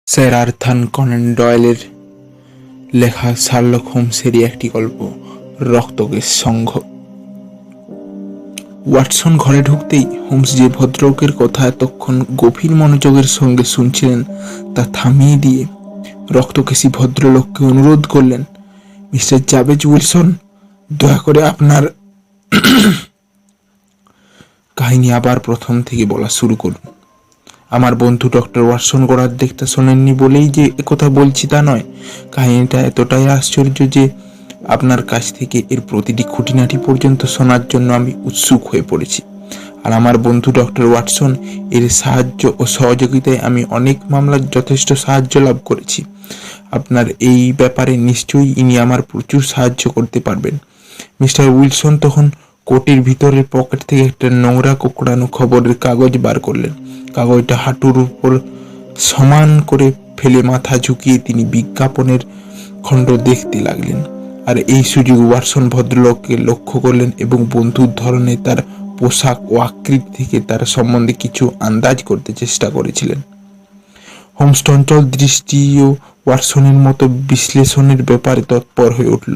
Sir Arthur Canaan ডয়েলের লেখা Sherlock হোমসেরই একটি গল্প, রক্তকেশ সংঘ। ওয়াটসন ঘরে ঢুকতেই হোমস যে ভদ্রলোকের কথা এতক্ষণ গভীর মনোযোগের সঙ্গে শুনছিলেন তা থামিয়ে দিয়ে রক্তকেশী ভদ্রলোককে অনুরোধ করলেন, মিস্টার জাবেজ উইলসন, দয়া করে আপনার কাহিনী আবার প্রথম থেকে বলা শুরু করুন। আমার বন্ধু ডক্টর ওয়াটসন গোড়ার দিকটা শোনেননি বলেই যে একথা বলছি তা নয়। কাহিনীটা এতটাই আশ্চর্য যে আপনার কাছ থেকে এর প্রতিটি খুঁটিনাটি পর্যন্ত শোনার জন্য আমি উৎসুক হয়ে পড়েছি। আর আমার বন্ধু ডক্টর ওয়াটসন এর সাহায্য ও সহযোগিতায় আমি অনেক মামলার যথেষ্ট সাহায্য লাভ করেছি। আপনার এই ব্যাপারে নিশ্চয়ই ইনি আমার প্রচুর সাহায্য করতে পারবেন। মিস্টার উইলসন তখন কোটের ভিতরের পকেট থেকে একটা নোংরা কোঁকড়ানো খবরের কাগজ বার করলেন। কাগজটা হাঁটুর উপর সমান করে ফেলে মাথা ঝুঁকিয়ে তিনি বিজ্ঞাপনের খণ্ড দেখতে লাগলেন। আর এই সুযোগে ওয়াটসন ভদ্রলোককে লক্ষ্য করলেন এবং বন্ধুর ধরনে তার পোশাক ও আকৃতি থেকে তার সম্বন্ধে কিছু আন্দাজ করতে চেষ্টা করেছিলেন। হোমস চঞ্চল দৃষ্টিও ওয়াটসনের মতো বিশ্লেষণের ব্যাপারে তৎপর হয়ে উঠল।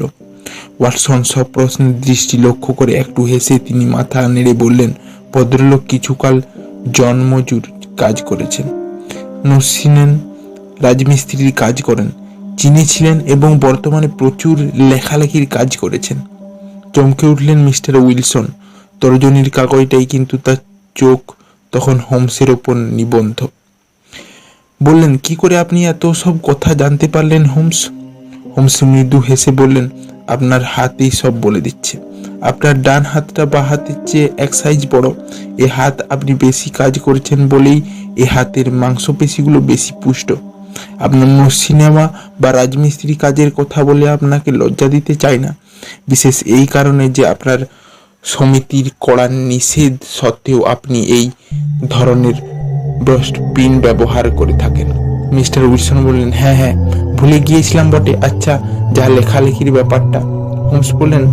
ওয়াটসন সব প্রশ্নের দৃষ্টি লক্ষ্য করে একটু হেসে তিনি মাথা নেড়ে বললেন, ভদ্রলোক কিছুকাল জনমজুর কাজ করেছেন, নসিনেন রাজমিস্ত্রির কাজ করেন, চিনেছিলেন এবং বর্তমানে প্রচুর লেখালেখির কাজ করেছেন। চমকে উঠলেন মিস্টার উইলসন। তর্জনীর কাগজটাই কিন্তু তার চোখ তখন হোমসের ওপর নিবদ্ধ। বললেন, কি করে আপনি এত সব কথা জানতে পারলেন হোমস? হোমস মৃদু হেসে বললেন, আপনার হাতেই সব বলে দিচ্ছে। আপনার ডান হাতটা বাঁ হাতের চেয়ে এক সাইজ বড়। এ হাত আপনি বেশি কাজ করেছেন বলেই এ হাতের মাংসপেশিগুলো বেশি পুষ্ট। আপনার সিনেমা বা রাজমিস্ত্রি কাজের কথা বলে আপনাকে লজ্জা দিতে চাই না, বিশেষ এই কারণে যে আপনার সমিতির কড়া নিষেধ সত্ত্বেও আপনি এই ধরনের ব্রস্টপিন ব্যবহার করে থাকেন। মিস্টার উইলসন বললেন, হ্যাঁ, ভুলে গিয়েছিলাম বটে। আচ্ছা, যা লেখালেখির ব্যাপারটা। হোমস বললেন,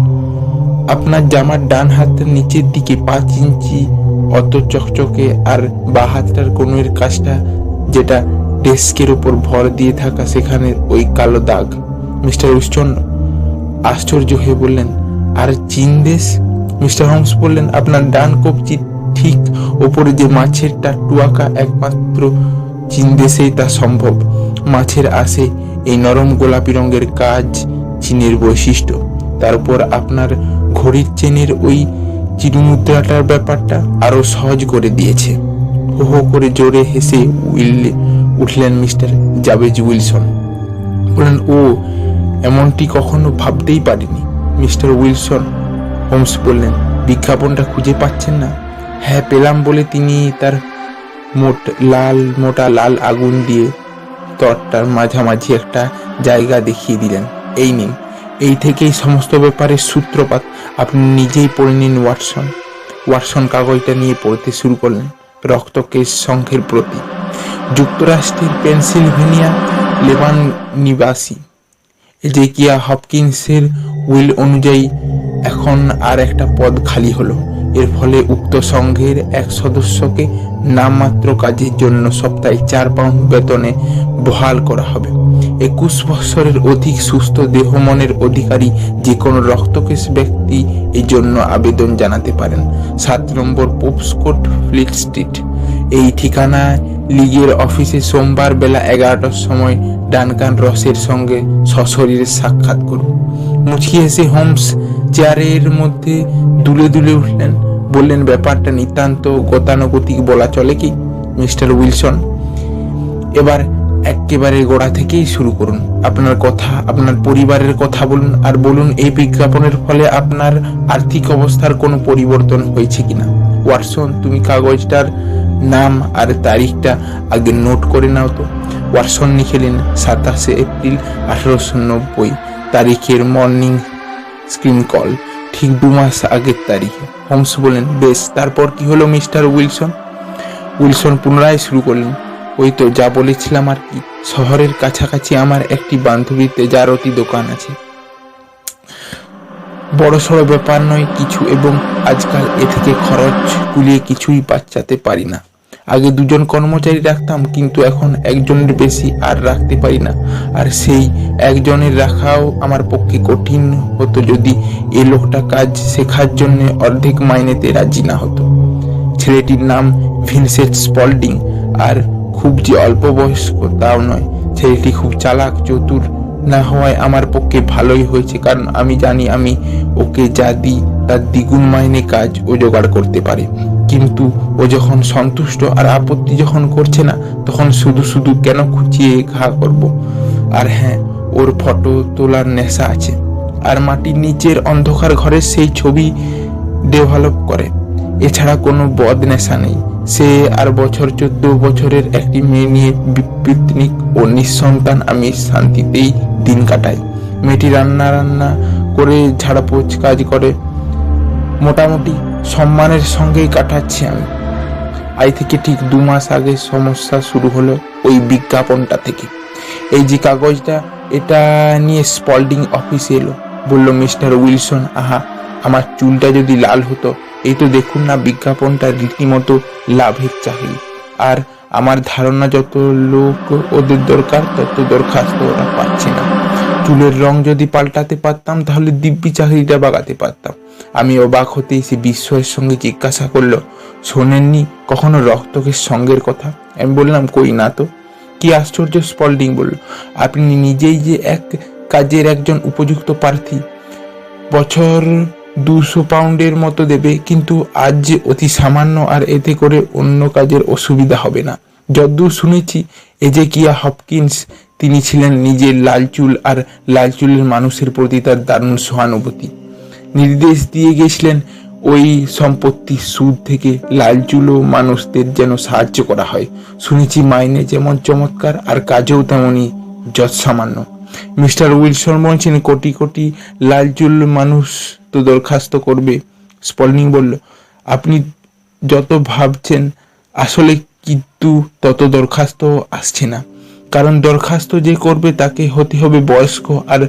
আপনার জামার ডান হাতের নিচের দিকে 5 ইঞ্চি অত চকচকে আর বাঁ হাতটার কোণের কাজটা যেটা ডেস্কের উপর ভর দিয়ে থাকা, সেখানে ওই কালো দাগ। মিস্টার উইলসন আশ্চর্য হয়ে বললেন, আর চীন দেশ? মিস্টার হোমস বললেন, আপনার ডান কবজির ঠিক ওপরে যে মাছের টাট্টু আঁকা, একমাত্র চীন দেশেই তা সম্ভব। মাছের আসে এই নরম গোলাপি রঙের কাজ চীনের বৈশিষ্ট্য। তারপর আপনার ঘড়ির চেনের ওই চিরুমুদ্রাটার ব্যাপারটা আরো সহজ করে দিয়েছে। হো হো করে জোরে হেসে উঠলেন মিস্টার জাবেজ উইলসন। বললেন, ও এমনটি কখনো ভাবতেই পারিনি। মিস্টার উইলসন, হোমস বললেন, বিজ্ঞাপনটা খুঁজে পাচ্ছেন না? হ্যাঁ, পেলাম বলে তিনি তার মোটা লাল আগুন দিয়ে তরটার মাঝামাঝি একটা জায়গা দেখিয়ে দিলেন। এই নিন, এই থেকেই সমস্ত ব্যাপারের সূত্রপাত। আপনি নিজেই পড়ে নিন ওয়াটসন। ওয়াটসন কাগজটা নিয়ে পড়তে শুরু করলেন। রক্তকেশ সংঘের প্রতি, যুক্তরাষ্ট্রের পেনসিলভেনিয়া লেবান নিবাসী এজেকিয়া হপকিন্সের উইল অনুযায়ী এখন আর একটা পদ খালি হলো। এর ফলে উক্ত সংঘের এক সদস্যকে নামমাত্র কাজের জন্য সপ্তাহে 4 পাউন্ড বেতনে বহাল করা হবে। 21 বছরের অধিক সুস্থ দেহ মনের অধিকারী যে কোনো রক্তকেশ ব্যক্তি এই জন্য আবেদন জানাতে পারেন। 7 নম্বর পোপসকোট, ফ্লিট স্ট্রিট। এই ঠিকানায় লীগের অফিসে সোমবার বেলা 11টার সময় ডানকান রসের সঙ্গে সশরীরে সাক্ষাৎ করুন। মুচকি হেসে হোমস চেয়ারের মধ্যে দুলে দুলে উঠলেন। বললেন, ব্যাপারটা নিতান্ত গতানুগতিক বলা চলে কি মিস্টার উইলসন? এবার একেবারে গোড়া থেকেই শুরু করুন। আপনার কথা, আপনার পরিবারের কথা বলুন, আর বলুন এই বিজ্ঞাপনের ফলে আপনার আর্থিক অবস্থার কোনো পরিবর্তন হয়েছে কিনা। ওয়াটসন, তুমি কাগজটার নাম আর তারিখটা আগে নোট করে নাও তো। ওয়াটসন লিখলেন 27 এপ্রিল 1890 তারিখের মর্নিং স্ক্রিন কল, ঠিক 2 মাস আগের তারিখে। হোমস বললেন, বেশ, তারপর কি হলো মিস্টার উইলসন? উইলসন পুনরায় শুরু করলেন, ওই তো যা বলেছিলাম আর কি। শহরের কাছাকাছি আমার একটি বান্ধবীর তেজারতি দোকান আছে। বড় সড়ো ব্যাপার নয় কিছু, এবং আজকাল এ থেকে খরচ কুলিয়ে কিছুই বাঁচাতে পারি না। আগে 2জন কর্মচারী রাখতাম, কিন্তু এখন একজনের বেশি আর রাখতে পারি না। আর সেই একজনের রাখাও আমার পক্ষে কঠিন হতো যদি এই লোকটা কাজ শেখার জন্য অর্ধেক মাইনেতে রাজি না হতো। ছেলেটির নাম ভিনসেন্ট স্পল্ডিং, আর খুব যে অল্প বয়স্ক তাও নয়। ছেলেটি খুব চালাক, চতুর না হওয়ায় আমার পক্ষে ভালোই হয়েছে, কারণ আমি জানি আমি ওকে যা দিই তার দ্বিগুণ মাইনে কাজ ও জোগাড় করতে পারে। কিন্তু ও যখন সন্তুষ্ট আর আপত্তি যখন করছে না, তখন শুধু শুধু কেন খুঁচিয়ে ঘা করব। আর হ্যাঁ, ওর ফটো তোলার নেশা আছে, আর মাটির নিচের অন্ধকার ঘরের সেই ছবি ডেভেলপ করে। এছাড়া কোনো বদ নেশা নেই। সে আর 14 বছরের একটি মেয়ে নিয়ে পিকনিক ও নিঃসন্তান আমি শান্তিতেই দিন কাটাই। মেয়েটি রান্না করে, ঝাড়পোছ কাজ করে, মোটামুটি সম্মানের সঙ্গেই কাটাচ্ছি আমি। আজ থেকে ঠিক 2 মাস আগে সমস্যা শুরু হলো ওই বিজ্ঞাপনটা থেকে। এই যে কাগজটা, এটা নিয়ে স্পল্ডিং অফিসে এলো, বলল, মিস্টার উইলসন, আহা, আমার চুলটা যদি লাল হতো। এই তো দেখুন না, বিজ্ঞাপনটা রীতিমতো লাভের চাকরি। আর আমার ধারণা যত লোক ওদের দরকার তত দরখাস্ত ওরা পাচ্ছে না। চুলের রং যদি পাল্টাতে পারতাম তাহলে দিব্যি চাকরিটা বাগাতে পারতাম। আমি অবাক হতেই সে বিস্ময়ের সঙ্গে জিজ্ঞাসা করলো, শোনেননি কখনো রক্তকের সঙ্গের কথা? আমি বললাম, কই না তো। কি আশ্চর্য, স্পল্ডিং বলল, আপনি নিজেই যে এক কাজের একজন উপযুক্ত প্রার্থী। বছর 200 পাউন্ডের মতো দেবে, কিন্তু আজ যে অতি সামান্য, আর এতে করে অন্য কাজের অসুবিধা হবে না। যদ্দূর শুনেছি এজেকিয়া হপকিন্স, তিনি ছিলেন নিজের লাল চুল আর লাল চুলের মানুষের প্রতি তার দারুণ সহানুভূতি। নির্দেশ দিয়ে গেছিলেন ওই সম্পত্তির সুদ থেকে লাল চুলো মানুষদের যেন সাহায্য করা হয়। শুনেছি মাইনে যেমন চমৎকার আর কাজেও তেমনই যৎসামান্য। মিস্টার উইলসন বলছেন কোটি কোটি লাল চুল মানুষ তো দরখাস্ত করবে। স্পল্ডিং বলল, আপনি যত ভাবছেন আসলে, কিন্তু তত দরখাস্ত আসছে না। কারণ দরখাস্ত যে করবে তাকে হতে হবে বয়স্ক আর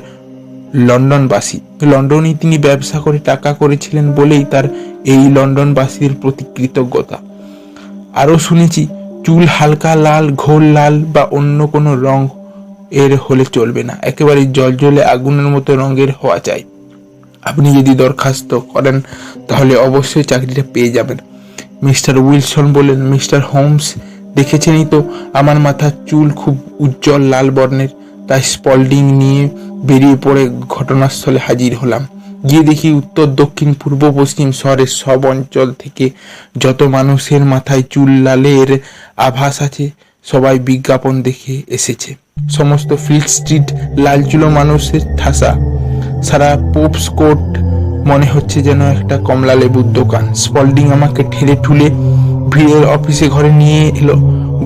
লন্ডনবাসী। লন্ডনে তিনি ব্যবসা করে টাকা করেছিলেন বলেই তার এই লন্ডনবাসীর প্রতি কৃতজ্ঞতা। আরও শুনেছি চুল হালকা লাল, ঘোর লাল বা অন্য কোনো রং এর হলে চলবে না, একেবারে জলজলে আগুনের মতো রঙের হওয়া চাই। আপনি যদি দরখাস্ত করেন তাহলে অবশ্যই চাকরিটা পেয়ে যাবেন। মিস্টার উইলসন বললেন, মিস্টার হোমস, দেখেছেনই তো আমার মাথার চুল খুব উজ্জ্বল লাল বর্ণের। তাই স্পল্ডিং নিয়ে বেরিয়ে পড়ে ঘটনাস্থলে হাজির হলাম। গিয়ে দেখি উত্তর, দক্ষিণ, পূর্ব, পশ্চিম শহরের সব অঞ্চল থেকে যত মানুষের মাথায় চুল লালের আভাস আছে সবাই বিজ্ঞাপন দেখে এসেছে। সমস্ত ফিল্ড স্ট্রিট লাল চুলো মানুষের ঠাসা। সারা পোপস কোর্ট মনে হচ্ছে যেন একটা কমলা লেবুর দোকান। স্পল্ডিং আমাকে ঠেলে ঠুলে ভিড়ের অফিসে ঘরে নিয়ে এলো।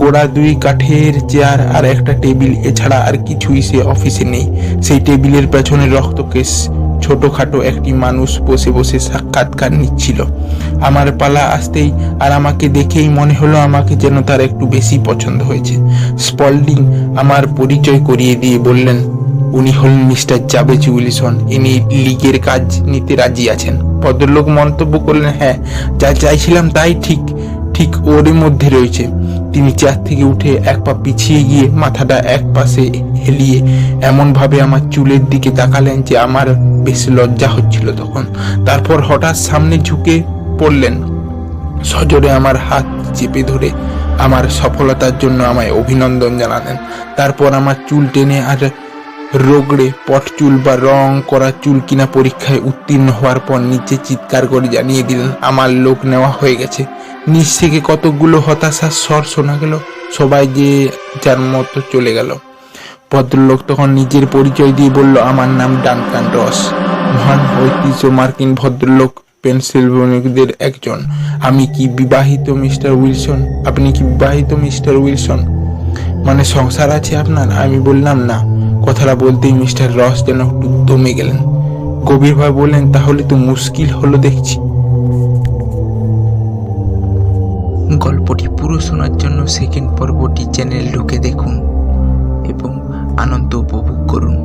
গোড়া 2 কাঠের চেয়ার আর একটা টেবিল, এছাড়া আর কিছুই সে অফিসে নেই। সেই টেবিলের পেছনে রক্তকেশ ছোটখাটো একটি মানুষ বসে বসে সাক্ষাৎকার নিচ্ছিল। আমার পালা আসতেই আর আমাকে দেখেই মনে হলো আমাকে যেন তার একটু বেশি পছন্দ হয়েছে। স্পল্ডিং আমার পরিচয় করিয়ে দিয়ে বললেন, উনি হলেন মিস্টার জাবেজ উইলসন, ইনি লিগের কাজ নিতে রাজি আছেন। ভদ্রলোক মন্তব্য করলেন, হ্যাঁ, যা চাইছিলাম তাই ঠিক ওর মধ্যে রয়েছে। তিনি চেয়ার থেকে উঠে এক পা পিছিয়ে গিয়ে মাথাটা এক পাশে হেলিয়ে এমন ভাবে আমার চুলের দিকে তাকালেন যে আমার বেশ লজ্জা হচ্ছিল তখন। তারপর হঠাৎ সামনে ঝুঁকে পড়লেন, সজোরে আমার হাত চেপে ধরে আমার সফলতার জন্য আমায় অভিনন্দন জানালেন। তারপর আমার চুল টেনে আর রোগড়ে পট চুল বা রং করা চুল কিনা পরীক্ষায় উত্তীর্ণ হওয়ার পর নিচে চিৎকার করে জানিয়ে দিলেন আমার লোক নেওয়া হয়ে গেছে। নিচ থেকে কতগুলো হতাশার স্বর শোনা গেল। সবাই যে যার মতো চলে গেল। ভদ্রলোক তখন নিজের পরিচয় দিয়ে বলল, আমার নাম ডানকান রস, মহান ঐতিহ্য মার্কিন ভদ্রলোক, পেনসিলভানিয়াদের একজন। আমি কি বিবাহিত মিস্টার উইলসন? আপনি কি বিবাহিত মিস্টার উইলসন? মানে সংসার আছে আপনার? আমি বললাম না। কথাটা বলতেই মিস্টার রস যেন একটু দমে গেলেন। গভীরভাবে বললেন, তাহলে তো মুশকিল হলো দেখছি। গল্পটি পুরো শোনার জন্য সেকেন্ড পর্বটি চ্যানেল ঢুকে দেখুন এবং আনন্দ উপভোগ করুন।